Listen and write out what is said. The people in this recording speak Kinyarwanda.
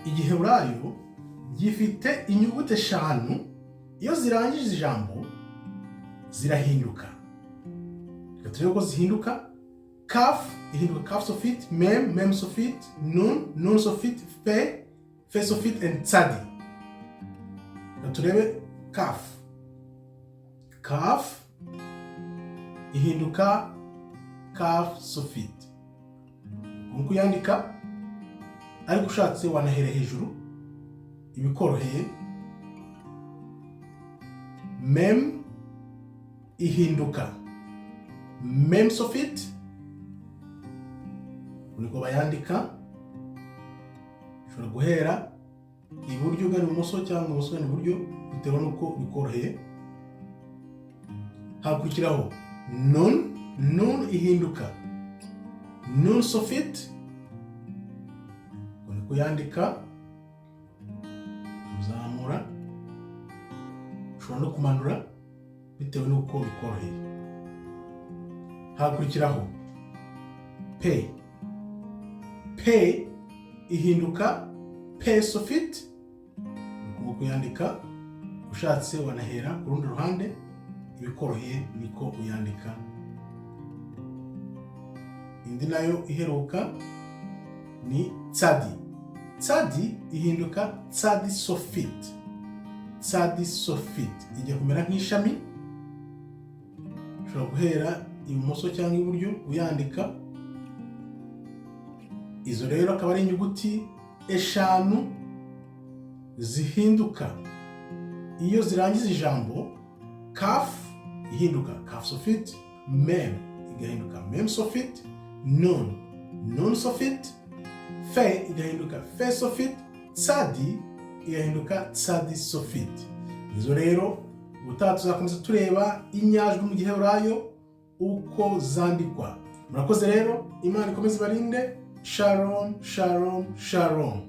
igiheburayo gifite inyuguti 5 iyo zirangije ijambo zirahinduka. Reka turebe ko zihinduka. Kaf ihinduka kaf sofit, mem sofit, nun sofit, fe sofit and tsadi. Reka turebe kaf. Kaf ihinduka kaf sofit. Nkuko yandika ariko ushatse wanahera hejuru ibikoroheye. Mem ihinduka mem sofit, niko bayandika. Ushobora guhera iburyo ugana ibumoso cyangwa ibumoso ugana iburyo bitewe nuko bikoroheye. Hakurikiraho nun ihinduka nun sofit, niko yandika. Uzamura, ushobora no kumanura bitewe nuko bikoroheye. Hakurikiraho pe ihinduka pe sofit, nkuko yandika. Ushatse wanahera ku rundi ruhande ibikoroheye niko uyandika. Indi nayo iheruka ni tsadi. Tsadi ihinduka tsadi sofit. Tsadi sofit ijya kumera nk'ishami. Ushobora guhera ibumoso cyangwa iburyo uyandika. Izo rero akaba ari inyuguti 5 zihinduka iyo zirangiza ijambo. Kaf ihinduka kaf sofit, mem igahinduka mem sofit, nun sofit, fe igahinduka fe sofit, tsadi igahinduka tsadi sofit. Izo rero ubutaha tuzakomeza tureba inyajwi mu giheburayo uko zandikwa. Murakoze rero, Imana ikomeze ibarinde. Shalom, shalom, shalom.